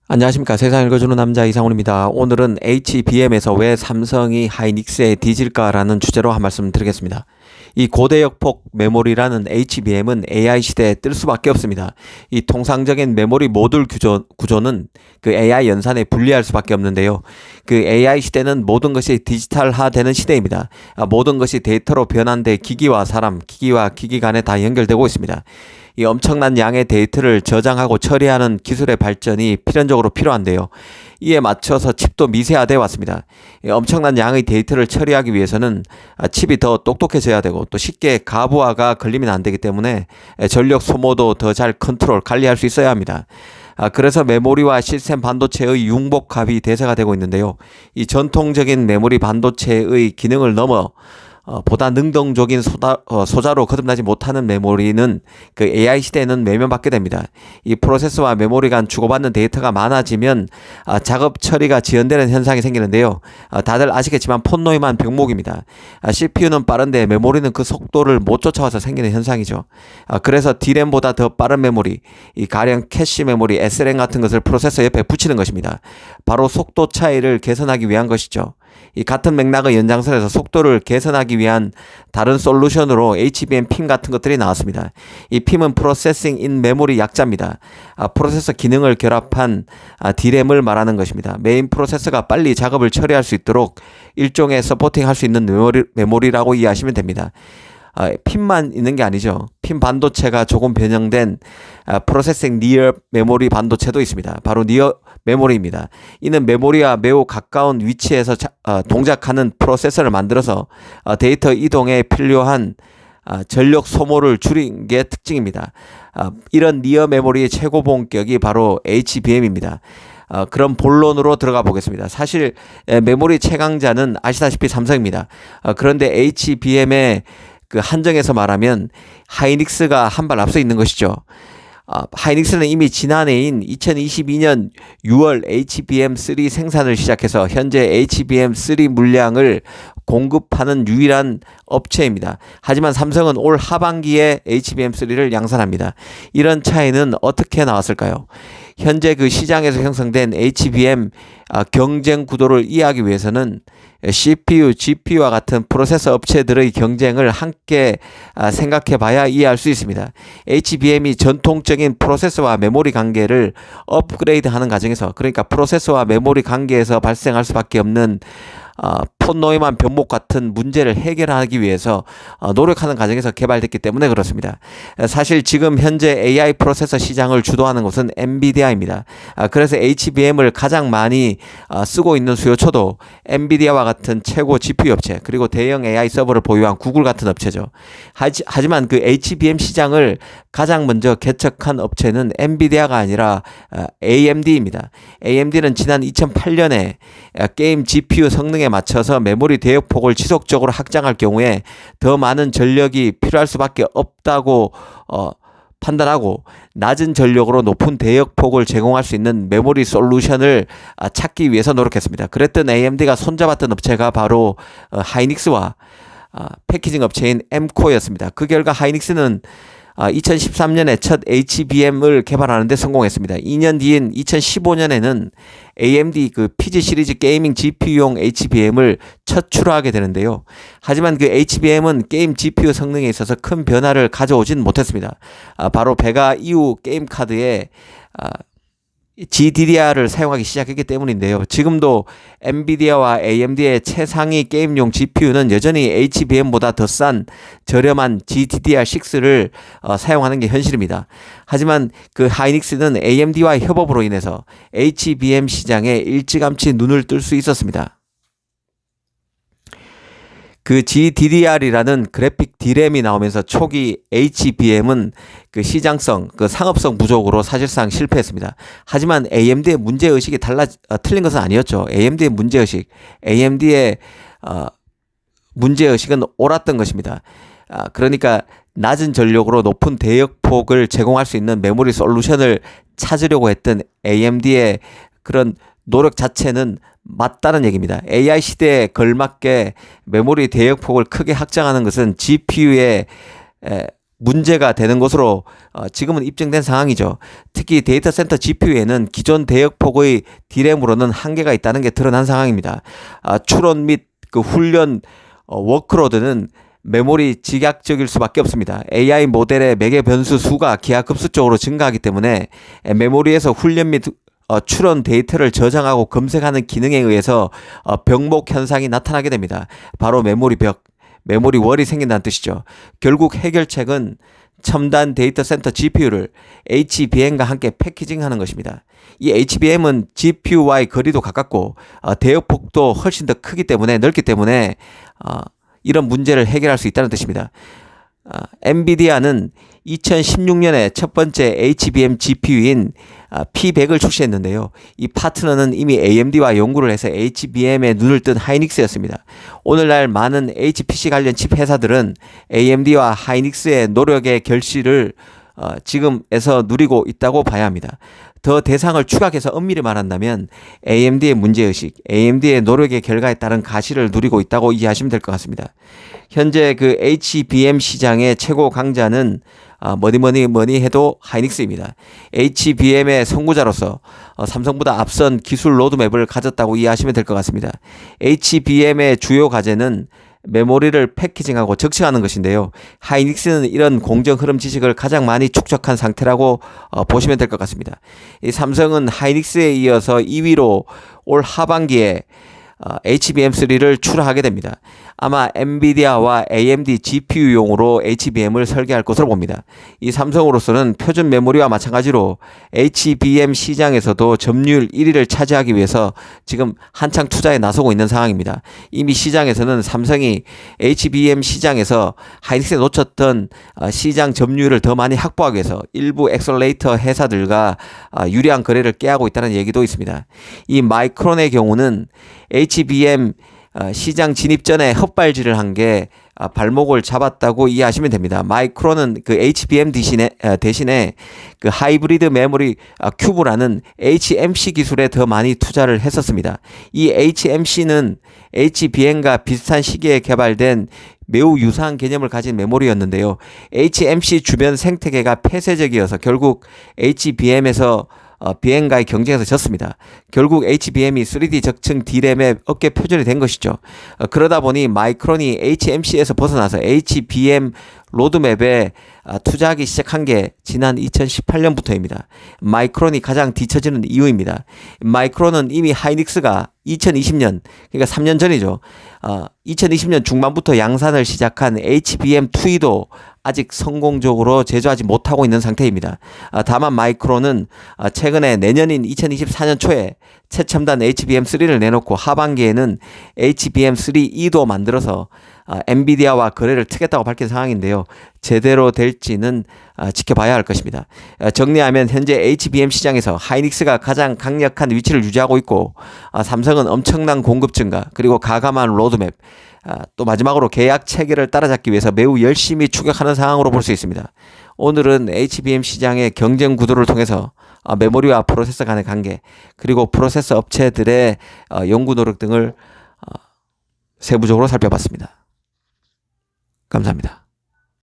안녕하십니까. 세상 읽어주는 남자 이상훈입니다. 오늘은 HBM에서 왜 삼성이 하이닉스에 뒤질까라는 주제로 한 말씀 드리겠습니다. 이 고대역폭 메모리라는 HBM은 AI 시대에 뜰 수밖에 없습니다. 이 통상적인 메모리 모듈 구조는 그 AI 연산에 분리할 수밖에 없는데요. 그 AI 시대는 모든 것이 디지털화되는 시대입니다. 모든 것이 데이터로 변환돼 기기와 사람, 기기와 기기 간에 다 연결되고 있습니다. 이 엄청난 양의 데이터를 저장하고 처리하는 기술의 발전이 필연적으로 필요한데요. 이에 맞춰서 칩도 미세화되어 왔습니다. 엄청난 양의 데이터를 처리하기 위해서는 칩이 더 똑똑해져야 되고 또 쉽게 가부하가 걸리면 안 되기 때문에 전력 소모도 더 잘 관리할 수 있어야 합니다. 그래서 메모리와 시스템 반도체의 융복합이 대세가 되고 있는데요. 이 전통적인 메모리 반도체의 기능을 넘어 보다 능동적인 소자로 거듭나지 못하는 메모리는 그 AI 시대에는 외면받게 됩니다. 이 프로세서와 메모리 간 주고받는 데이터가 많아지면 작업 처리가 지연되는 현상이 생기는데요. 다들 아시겠지만 폰노이만 병목입니다. CPU는 빠른데 메모리는 그 속도를 못 쫓아와서 생기는 현상이죠. 그래서 D램보다 더 빠른 메모리, 이 가령 캐시 메모리, SRAM 같은 것을 프로세서 옆에 붙이는 것입니다. 바로 속도 차이를 개선하기 위한 것이죠. 이 같은 맥락의 연장선에서 속도를 개선하기 위한 다른 솔루션으로 HBM 핌 같은 것들이 나왔습니다. 이 핌은 프로세싱 인 메모리 약자입니다. 프로세서 기능을 결합한 D램을 말하는 것입니다. 메인 프로세서가 빨리 작업을 처리할 수 있도록 일종의 서포팅 할 수 있는 메모리라고 이해하시면 됩니다. 핀만 있는 게 아니죠. 핀 반도체가 조금 변형된 프로세싱 니어 메모리 반도체도 있습니다. 바로 니어 메모리입니다. 이는 메모리와 매우 가까운 위치에서 동작하는 프로세서를 만들어서 데이터 이동에 필요한 전력 소모를 줄인 게 특징입니다. 이런 니어 메모리의 최고 본격이 바로 HBM입니다. 그럼 본론으로 들어가 보겠습니다. 사실 메모리 최강자는 아시다시피 삼성입니다. 그런데 HBM의 그 한정에서 말하면 하이닉스가 한 발 앞서 있는 것이죠. 하이닉스는 이미 지난해인 2022년 6월 HBM3 생산을 시작해서 현재 HBM3 물량을 공급하는 유일한 업체입니다. 하지만 삼성은 올 하반기에 HBM3를 양산합니다. 이런 차이는 어떻게 나왔을까요? 현재 그 시장에서 형성된 HBM 경쟁 구도를 이해하기 위해서는 CPU, GPU와 같은 프로세서 업체들의 경쟁을 함께 생각해 봐야 이해할 수 있습니다. HBM이 전통적인 프로세서와 메모리 관계를 업그레이드하는 과정에서, 그러니까 프로세서와 메모리 관계에서 발생할 수밖에 없는 폰노이만 병목 같은 문제를 해결하기 위해서 노력하는 과정에서 개발됐기 때문에 그렇습니다. 사실 지금 현재 AI 프로세서 시장을 주도하는 곳은 엔비디아입니다. 그래서 HBM을 가장 많이 쓰고 있는 수요처도 엔비디아와 같은 최고 GPU 업체, 그리고 대형 AI 서버를 보유한 구글 같은 업체죠. 하지만 그 HBM 시장을 가장 먼저 개척한 업체는 엔비디아가 아니라 AMD입니다. AMD는 지난 2008년에 게임 GPU 성능에 맞춰서 메모리 대역폭을 지속적으로 확장할 경우에 더 많은 전력이 필요할 수밖에 없다고 판단하고 낮은 전력으로 높은 대역폭을 제공할 수 있는 메모리 솔루션을 찾기 위해서 노력했습니다. 그랬던 AMD가 손잡았던 업체가 바로 하이닉스와 패키징 업체인 엠코였습니다. 그 결과 하이닉스는 2013년에 첫 HBM을 개발하는 데 성공했습니다. 2년 뒤인 2015년에는 AMD 그 PG 시리즈 게이밍 GPU용 HBM을 첫 출하하게 되는데요. 하지만 그 HBM은 게임 GPU 성능에 있어서 큰 변화를 가져오진 못했습니다. 바로 배가 이후 게임 카드에 GDDR을 사용하기 시작했기 때문인데요. 지금도 엔비디아와 AMD의 최상위 게임용 GPU는 여전히 HBM보다 더 싼 저렴한 GDDR6를 사용하는 게 현실입니다. 하지만 그 하이닉스는 AMD와의 협업으로 인해서 HBM 시장에 일찌감치 눈을 뜰 수 있었습니다. 그 GDDR이라는 그래픽 D램이 나오면서 초기 HBM은 그 시장성, 그 상업성 부족으로 사실상 실패했습니다. 하지만 AMD의 문제의식이 틀린 것은 아니었죠. AMD의 문제의식은 옳았던 것입니다. 그러니까 낮은 전력으로 높은 대역폭을 제공할 수 있는 메모리 솔루션을 찾으려고 했던 AMD의 그런 노력 자체는 맞다는 얘기입니다. AI 시대에 걸맞게 메모리 대역폭을 크게 확장하는 것은 GPU의 문제가 되는 것으로 지금은 입증된 상황이죠. 특히 데이터 센터 GPU에는 기존 대역폭의 D램으로는 한계가 있다는 게 드러난 상황입니다. 추론 및 그 훈련 워크로드는 메모리 직약적일 수밖에 없습니다. AI 모델의 매개 변수 수가 기하급수적으로 증가하기 때문에 메모리에서 훈련 및 추론 데이터를 저장하고 검색하는 기능에 의해서 벽목 현상이 나타나게 됩니다. 바로 메모리 벽, 메모리 월이 생긴다는 뜻이죠. 결국 해결책은 첨단 데이터 센터 GPU를 HBM과 함께 패키징하는 것입니다. 이 HBM은 GPU와의 거리도 가깝고 대역폭도 훨씬 더 크기 때문에 넓기 때문에 이런 문제를 해결할 수 있다는 뜻입니다. 엔비디아는 2016년에 첫 번째 HBM GPU인 P100을 출시했는데요. 이 파트너는 이미 AMD와 연구를 해서 HBM에 눈을 뜬 하이닉스였습니다. 오늘날 많은 HPC 관련 칩 회사들은 AMD와 하이닉스의 노력의 결실을 지금에서 누리고 있다고 봐야 합니다. 더 대상을 추각해서 엄밀히 말한다면 AMD의 문제의식, AMD의 노력의 결과에 따른 가시를 누리고 있다고 이해하시면 될 것 같습니다. 현재 그 HBM 시장의 최고 강자는 뭐니 해도 하이닉스입니다. HBM의 선구자로서 삼성보다 앞선 기술 로드맵을 가졌다고 이해하시면 될 것 같습니다. HBM의 주요 과제는 메모리를 패키징하고 적층하는 것인데요. 하이닉스는 이런 공정 흐름 지식을 가장 많이 축적한 상태라고 보시면 될 것 같습니다. 이 삼성은 하이닉스에 이어서 2위로 올 하반기에 HBM3를 출하하게 됩니다. 아마 엔비디아와 AMD GPU용으로 HBM을 설계할 것으로 봅니다. 이 삼성으로서는 표준 메모리와 마찬가지로 HBM 시장에서도 점유율 1위를 차지하기 위해서 지금 한창 투자에 나서고 있는 상황입니다. 이미 시장에서는 삼성이 HBM 시장에서 하이닉스에 놓쳤던 시장 점유율을 더 많이 확보하기 위해서 일부 엑셀레이터 회사들과 유리한 거래를 깨하고 있다는 얘기도 있습니다. 이 마이크론의 경우는 HBM 시장 진입 전에 헛발질을 한 게 발목을 잡았다고 이해하시면 됩니다. 마이크론은 그 HBM 대신에 그 하이브리드 메모리 큐브라는 HMC 기술에 더 많이 투자를 했었습니다. 이 HMC는 HBM과 비슷한 시기에 개발된 매우 유사한 개념을 가진 메모리였는데요. HMC 주변 생태계가 폐쇄적이어서 결국 HBM에서 BM과의 경쟁에서 졌습니다. 결국 HBM이 3D 적층 D램의 업계 표준이 된 것이죠. 그러다 보니 마이크론이 HMC에서 벗어나서 HBM 로드맵에 투자하기 시작한 게 지난 2018년부터입니다. 마이크론이 가장 뒤처지는 이유입니다. 마이크론은 이미 하이닉스가 2020년, 그러니까 3년 전이죠. 2020년 중반부터 양산을 시작한 HBM2E도 아직 성공적으로 제조하지 못하고 있는 상태입니다. 다만 마이크론은 최근에 내년인 2024년 초에 최첨단 HBM3를 내놓고 하반기에는 HBM3E도 만들어서 엔비디아와 거래를 트겠다고 밝힌 상황인데요. 제대로 될지는 지켜봐야 할 것입니다. 정리하면 현재 HBM 시장에서 하이닉스가 가장 강력한 위치를 유지하고 있고 삼성은 엄청난 공급 증가 그리고 가감한 로드맵 또 마지막으로 계약 체계를 따라잡기 위해서 매우 열심히 추격하는 상황으로 볼 수 있습니다. 오늘은 HBM 시장의 경쟁 구도를 통해서 메모리와 프로세서 간의 관계 그리고 프로세서 업체들의 연구 노력 등을 세부적으로 살펴봤습니다. 감사합니다.